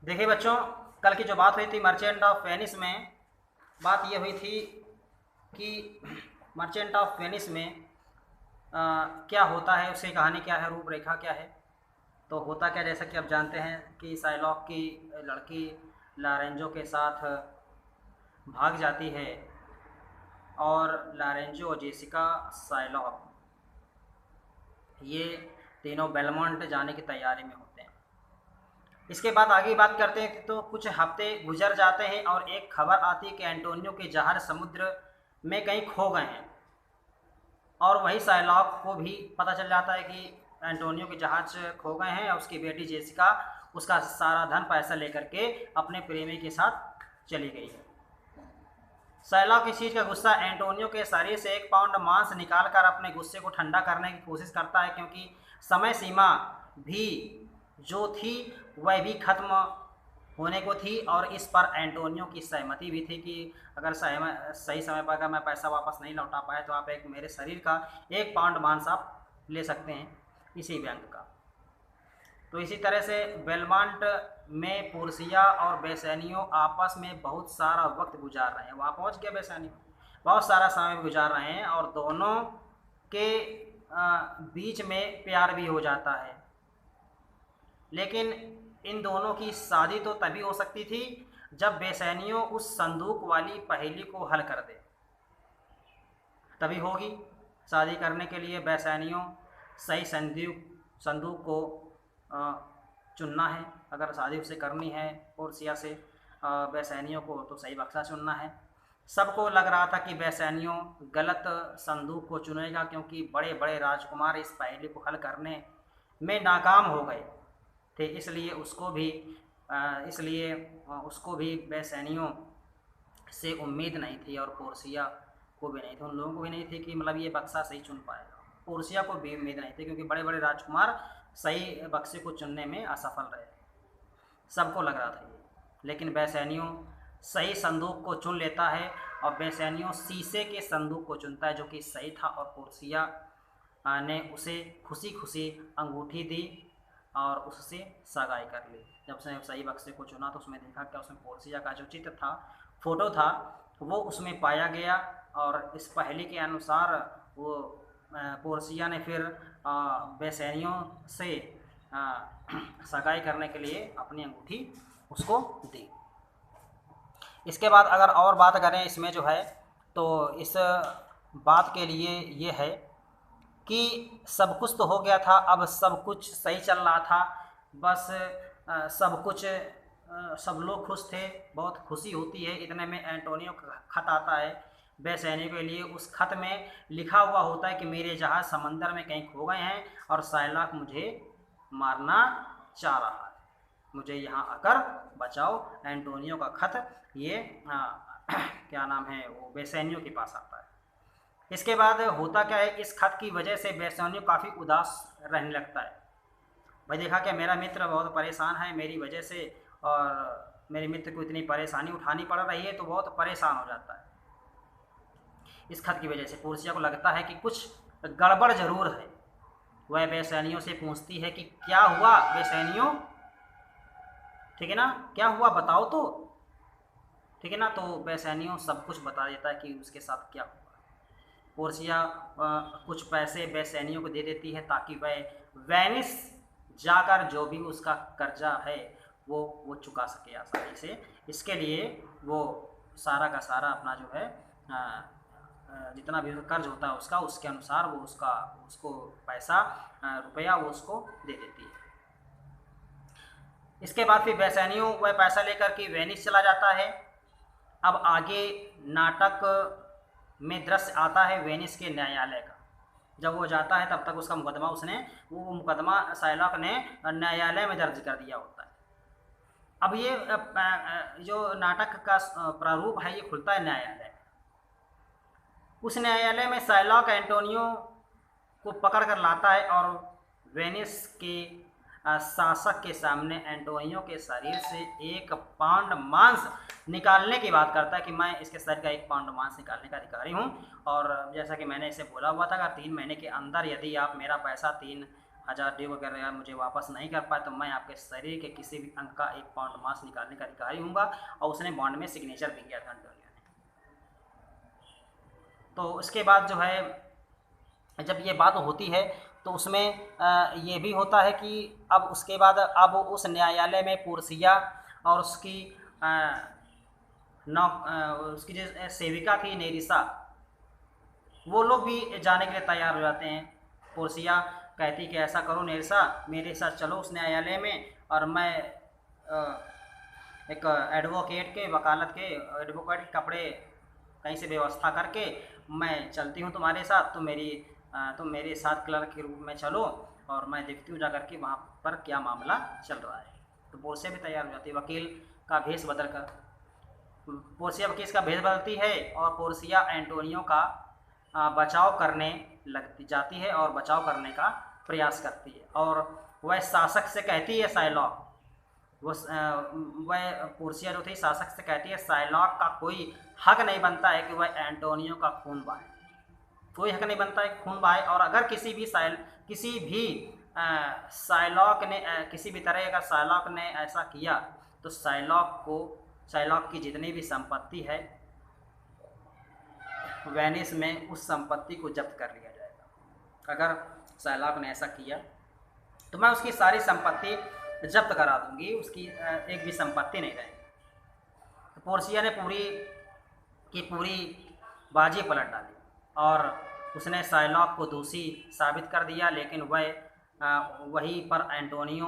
देखिए बच्चों, कल की जो बात हुई थी मर्चेंट ऑफ वेनिस में, बात ये हुई थी कि मर्चेंट ऑफ वेनिस में क्या होता है, उसकी कहानी क्या है, रूपरेखा क्या है। तो होता क्या, जैसा कि आप जानते हैं कि साइलॉक की लड़की लारेंजो के साथ भाग जाती है और लारेंजो और जेसिका साइलॉक ये तीनों बेलमोंट जाने की तैयारी में होते हैं। इसके बाद आगे बात करते हैं तो कुछ हफ्ते गुजर जाते हैं और एक खबर आती है कि एंटोनियो के जहाज समुद्र में कहीं खो गए हैं। और वही साइलॉक को भी पता चल जाता है कि एंटोनियो के जहाज खो गए हैं और उसकी बेटी जेसिका उसका सारा धन पैसा लेकर के अपने प्रेमी के साथ चली गई है। साइलॉक इस चीज़ का गुस्सा एंटोनियो के शरीर से 1 पाउंड मांस निकालकर अपने गुस्से को ठंडा करने की कोशिश करता है, क्योंकि समय सीमा भी जो थी वह भी खत्म होने को थी और इस पर एंटोनियो की सहमति भी थी कि अगर सही समय पर अगर मैं पैसा वापस नहीं लौटा पाया तो आप एक मेरे शरीर का 1 पाउंड मांस आप ले सकते हैं इसी बैंक का। तो इसी तरह से बेलमांट में पोर्सिया और बेसैनियो आपस में बहुत सारा वक्त गुजार रहे हैं। वहाँ पहुँच गया बेसैनियो, बहुत सारा समय गुजार रहे हैं और दोनों के बीच में प्यार भी हो जाता है। लेकिन इन दोनों की शादी तो तभी हो सकती थी जब बेसैनियो उस संदूक वाली पहेली को हल कर दे, तभी होगी। शादी करने के लिए बेसैनियो सही संदूक को चुनना है। अगर शादी उसे करनी है पोर्सिया से बेसैनियो को, तो सही बक्सा चुनना है। सबको लग रहा था कि बेसैनियो गलत संदूक को चुनेगा, क्योंकि बड़े बड़े राजकुमार इस पहेली को हल करने में नाकाम हो गए थे। इसलिए उसको भी बेसैनियो से उम्मीद नहीं थी और पोर्सिया को भी नहीं थी। उन लोगों को भी नहीं थी कि मतलब ये बक्सा सही चुन पाएगा। पोर्सिया को भी उम्मीद नहीं थी, क्योंकि बड़े बड़े राजकुमार सही बक्से को चुनने में असफल रहे थे। सबको लग रहा था ये, लेकिन बेसैनियो सही संदूक को चुन लेता है और बेसैनियो शीशे के संदूक को चुनता है, जो कि सही था। और पोर्सिया ने उसे खुशी खुशी अंगूठी दी और उससे सगाई कर ली। जब उसने सही बक्से को चुना तो उसमें देखा कि उसमें पोर्सिया का जो चित्र था, फोटो था, वो उसमें पाया गया। और इस पहेली के अनुसार वो पोर्सिया ने फिर बेसैनियो से सगाई करने के लिए अपनी अंगूठी उसको दी। इसके बाद अगर और बात करें इसमें जो है, तो इस बात के लिए ये है कि सब कुछ तो हो गया था, अब सब कुछ सही चल रहा था। बस सब कुछ सब लोग खुश थे, बहुत खुशी होती है। इतने में एंटोनियो का खत आता है बेसैनियो के लिए। उस खत में लिखा हुआ होता है कि मेरे जहाज समंदर में कहीं खो गए हैं और साइलॉक मुझे मारना चाह रहा है, मुझे यहाँ आकर बचाओ। एंटोनियो का खत ये क्या नाम है, वो बेसैनियो के पास आता है। इसके बाद होता क्या है, इस खत की वजह से बेसैनियो काफ़ी उदास रहने लगता है। भाई देखा क्या, मेरा मित्र बहुत परेशान है मेरी वजह से, और मेरे मित्र को इतनी परेशानी उठानी पड़ रही है, तो बहुत परेशान हो जाता है इस खत की वजह से। पोर्सिया को लगता है कि कुछ गड़बड़ जरूर है। वह बेसैनियों से पूछती है कि क्या हुआ बेसैनियों, ठीक है ना, क्या हुआ बताओ तो, ठीक है ना। तो बेसैनियों सब कुछ बता देता है कि उसके साथ क्या हुआ। पोर्सिया कुछ पैसे बेसैनियों को दे देती है ताकि वह वेनिस जाकर जो भी उसका कर्जा है वो चुका सके आसानी से। इसके लिए वो सारा का सारा अपना जो है जितना भी कर्ज होता है उसका, उसके अनुसार वो उसको पैसा रुपया वो उसको दे देती है। इसके बाद फिर बेसैनियो वह पैसा लेकर के वेनिस चला जाता है। अब आगे नाटक में दृश्य आता है वेनिस के न्यायालय का। जब वो जाता है तब तक उसका मुकदमा वो मुकदमा साइलॉक ने न्यायालय में दर्ज कर दिया होता है। अब ये जो नाटक का प्रारूप है ये खुलता है न्यायालय। उस न्यायालय में साइलॉक एंटोनियो को पकड़ कर लाता है और वेनिस के शासक के सामने एंटोनियो के शरीर से 1 पाउंड मांस निकालने की बात करता है कि मैं इसके शरीर का 1 पाउंड मांस निकालने का अधिकारी हूँ। और जैसा कि मैंने इसे बोला हुआ था, अगर 3 महीने के अंदर यदि आप मेरा पैसा 3 1000 ड्यू वगैरह मुझे वापस नहीं कर पाए तो मैं आपके शरीर के किसी भी अंग का 1 पाउंड मांस निकालने का अधिकारी हूँगा। और उसने बॉन्ड में सिग्नेचर भी किया था एंटोनियो ने। तो उसके बाद जो है जब ये बात होती है तो उसमें ये भी होता है कि अब उसके बाद अब उस न्यायालय में पोर्सिया और उसकी उसकी जो सेविका थी नेरिसा, वो लोग भी जाने के लिए तैयार हो जाते हैं। पोर्सिया कहती कि ऐसा करो नेरिसा, मेरे साथ चलो उस न्यायालय में और मैं एक एडवोकेट के एडवोकेट के कपड़े कहीं से व्यवस्था करके मैं चलती हूँ तुम्हारे साथ, तुम मेरे साथ क्लर्क के रूप में चलो और मैं देखती हूँ जाकर के वहाँ पर क्या मामला चल रहा है। तो पोर्सिया भी तैयार हो जाती है वकील का भेष बदल कर। पोर्सिया वकील का भेष बदलती है और पोर्सिया एंटोनियो का बचाव करने लगती जाती है और बचाव करने का प्रयास करती है। और वह शासक से कहती है साइलॉक, वह पोर्सिया जो थी शासक से कहती है साइलॉक का कोई हक नहीं बनता है कि वह एंटोनियो का खून बहाए, कोई हक नहीं बनता है खून बहाए। और अगर किसी भी साइलॉक ने किसी भी तरह अगर साइलॉक ने ऐसा किया तो साइलॉक की जितनी भी संपत्ति है वेनिस में उस संपत्ति को जब्त कर लिया जाएगा। अगर साइलॉक ने ऐसा किया तो मैं उसकी सारी संपत्ति जब्त करा दूंगी, उसकी एक भी संपत्ति नहीं रहेगी। तो पोर्सिया ने पूरी बाजी पलट डाली और उसने साइलॉक को दोषी साबित कर दिया। लेकिन वह वहीं पर एंटोनियो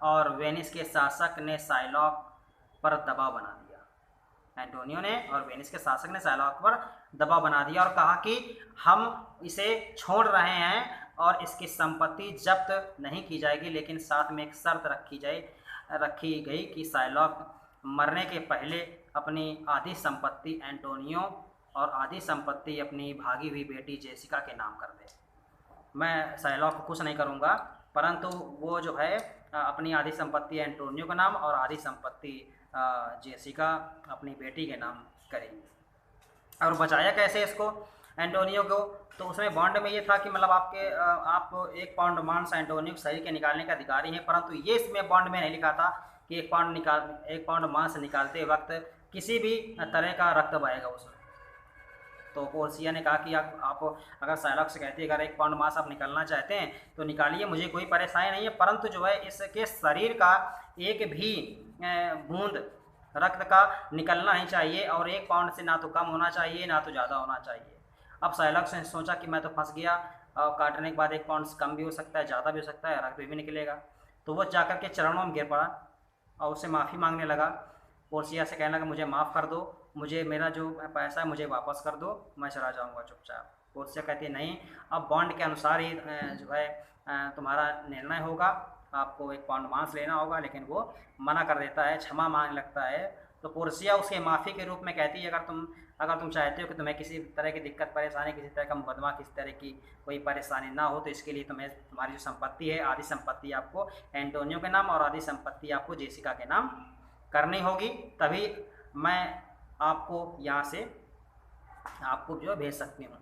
और वेनिस के शासक ने साइलॉक पर दबाव बना दिया। एंटोनियो ने और वेनिस के शासक ने साइलॉक पर दबाव बना दिया और कहा कि हम इसे छोड़ रहे हैं और इसकी संपत्ति जब्त नहीं की जाएगी, लेकिन साथ में एक शर्त रखी गई कि साइलॉक मरने के पहले अपनी आधी संपत्ति एंटोनियो और आधी संपत्ति अपनी भागी हुई बेटी जेसिका के नाम कर दे। मैं साइलॉक को कुछ नहीं करूँगा, परंतु वो जो है अपनी आधी संपत्ति एंटोनियो का नाम और आधी संपत्ति जेसिका अपनी बेटी के नाम करेंगे। और बचाया कैसे इसको एंटोनियो को? तो उसमें बॉन्ड में ये था कि मतलब आप 1 पाउंड मांस एंटोनियो के शरीर के निकालने का अधिकारी हैं, परंतु ये इसमें बॉन्ड में नहीं लिखा था कि 1 पाउंड मांस निकालते वक्त किसी भी तरह का रक्त बहेगा उसमें। तो पोर्सिया ने कहा कि आप अगर साइलॉक से कहते हैं अगर 1 पाउंड मांस आप निकालना चाहते हैं तो निकालिए, मुझे कोई परेशानी नहीं है, परंतु जो है इसके शरीर का एक भी बूंद रक्त का निकलना ही चाहिए और 1 पाउंड से ना तो कम होना चाहिए ना तो ज़्यादा होना चाहिए। अब साइलॉक ने सोचा कि मैं तो फंस गया और काटने के बाद 1 पाउंड कम भी हो सकता है, ज़्यादा भी हो सकता है, रक्त भी निकलेगा। तो वो जाकर के चरणों में गिर पड़ा और उससे माफ़ी मांगने लगा। पोर्सिया से कहने लगा मुझे माफ़ कर दो, मुझे मेरा जो पैसा है मुझे वापस कर दो, मैं चला जाऊंगा चुपचाप। पोर्सिया कहती है नहीं, अब बॉन्ड के अनुसार ही जो है तुम्हारा निर्णय होगा, आपको 1 पाउंड मांस लेना होगा। लेकिन वो मना कर देता है, क्षमा मांगने लगता है। तो पोर्सिया उसके माफ़ी के रूप में कहती है अगर तुम चाहते हो कि तुम्हें किसी तरह की दिक्कत परेशानी, किसी तरह का मुकदमा, किसी तरह की कोई परेशानी ना हो, तो इसके लिए तुम्हारी जो संपत्ति है आधी संपत्ति आपको एंटोनियो के नाम और आधी संपत्ति आपको जेसिका के नाम करनी होगी, तभी मैं आपको यहाँ से आपको जो भेज सकती हूँ।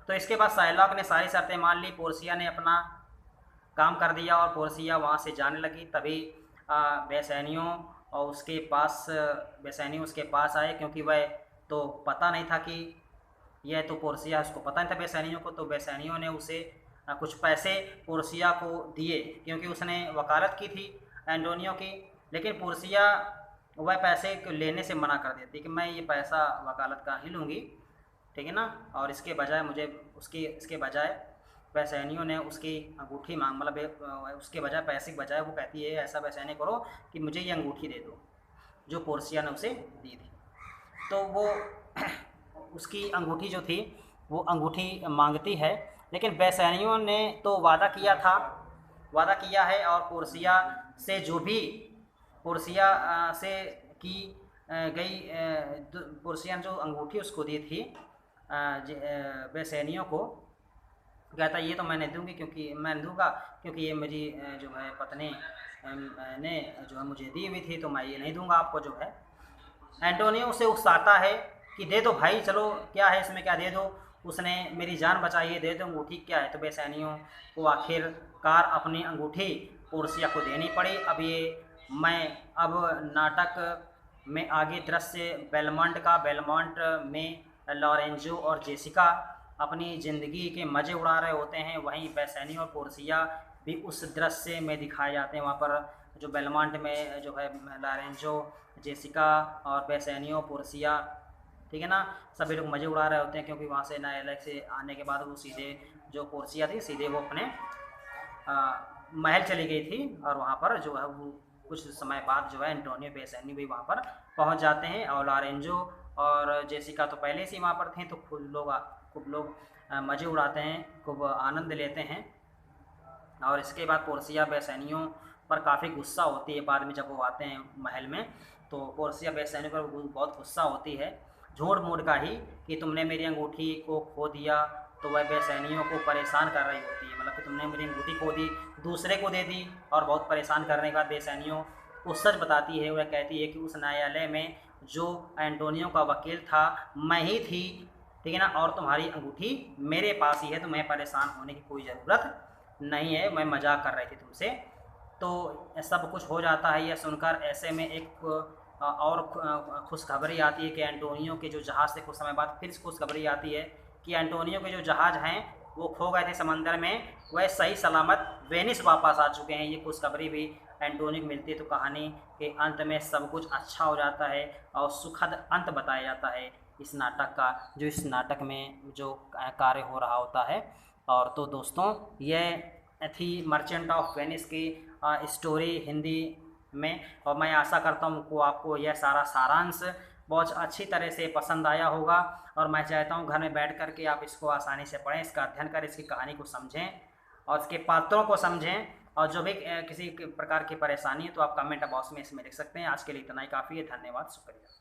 तो इसके बाद साइलॉक ने सारी शर्तें मान ली, पोर्सिया ने अपना काम कर दिया और पोर्सिया वहाँ से जाने लगी। तभी बेसैनियो उसके पास आए, क्योंकि वह तो पता नहीं था कि यह तो पोर्सिया, उसको पता नहीं था बेसैनियो को। तो बेसैनियो ने उसे कुछ पैसे पोर्सिया को दिए, क्योंकि उसने वकालत की थी एंटोनियो की। लेकिन पोर्सिया वह पैसे लेने से मना कर देती कि मैं ये पैसा वकालत का ही लूँगी, ठीक है ना। और इसके बजाय बेसैनियो ने उसकी अंगूठी मांग, मतलब उसके बजाय पैसे के बजाय वो कहती है ऐसा बेसैनी करो कि मुझे ये अंगूठी दे दो जो पोर्सिया ने उसे दी थी। तो वो उसकी अंगूठी जो थी वो अंगूठी मांगती है, लेकिन बेसैनियो ने तो वादा किया है और पोर्सिया से पोर्सिया ने जो अंगूठी उसको दी थी बेसैनियो को, कहता ये तो मैं नहीं दूंगी क्योंकि ये मेरी जो है पत्नी ने जो है मुझे दी हुई थी, तो मैं ये नहीं दूंगा आपको। जो है एंटोनियो उसे उकसाता है कि दे दो भाई, चलो क्या है इसमें, क्या दे दो। उसने मेरी जान बचाई है, दे दो अंगूठी, क्या है। तो बेसैनियों को आखिरकार अपनी अंगूठी पोर्सिया को देनी पड़ी। अब नाटक में आगे दृश्य बेलमोंट का। बेलमोंट में लॉरेंजो और जेसिका अपनी ज़िंदगी के मज़े उड़ा रहे होते हैं, वहीं बेसैनियो और पोर्सिया भी उस दृश्य में दिखाए जाते हैं। वहाँ पर जो बेलमोंट में जो है लॉरेंजो, जेसिका और बेसैनियो, पोर्सिया, ठीक है ना, सभी लोग मज़े उड़ा रहे होते हैं, क्योंकि वहाँ से नया अलग से आने के बाद वो सीधे, जो पोर्सिया थी सीधे वो अपने महल चली गई थी। और वहाँ पर जो है वो कुछ समय बाद जो है एंटोनियो बेसैनियो भी वहाँ पर पहुँच जाते हैं। और लॉरेंजो और जेसिका तो पहले से ही वहाँ पर थे, तो खूब लोग मज़े उड़ाते हैं, खूब आनंद लेते हैं। और इसके बाद पोर्सिया बेसैनियो पर काफ़ी गुस्सा होती है। बाद में जब वो आते हैं महल में, तो पोर्सिया बेसैनियो पर बहुत गुस्सा होती है, झूठ मूठ का ही, कि तुमने मेरी अंगूठी को खो दिया। तो वह बेसैनियों को परेशान कर रही होती है, मतलब कि तुमने मेरी अंगूठी खो दी, दूसरे को दे दी, और बहुत परेशान करने के बाद बेसैनियों को सच बताती है। वह कहती है कि उस न्यायालय में जो एंटोनियो का वकील था मैं ही थी, ठीक है ना, और तुम्हारी अंगूठी मेरे पास ही है, तो मैं परेशान होने की कोई ज़रूरत नहीं है, मैं मजाक कर रही थी तुमसे। तो सब कुछ हो जाता है यह सुनकर। ऐसे में एक और खुशखबरी आती है कि एंटोनियो के जो जहाज़ से कुछ समय बाद फिर खुशखबरी आती है कि एंटोनियो के जो जहाज़ हैं वो खो गए थे समंदर में, वह सही सलामत वेनिस वापस आ चुके हैं। ये खुशखबरी भी एंटोनियो को मिलती है। तो कहानी के अंत में सब कुछ अच्छा हो जाता है और सुखद अंत बताया जाता है इस नाटक का, जो इस नाटक में जो कार्य हो रहा होता है। और तो दोस्तों, यह थी मर्चेंट ऑफ वेनिस की स्टोरी हिंदी में। और मैं आशा करता हूँ को आपको यह सारा सारांश बहुत अच्छी तरह से पसंद आया होगा। और मैं चाहता हूँ घर में बैठ कर के आप इसको आसानी से पढ़ें, इसका अध्ययन करें, इसकी कहानी को समझें और इसके पात्रों को समझें। और जो भी किसी प्रकार की परेशानी है तो आप कमेंट बॉक्स में इसमें लिख सकते हैं। आज के लिए इतना ही काफ़ी है। धन्यवाद, शुक्रिया।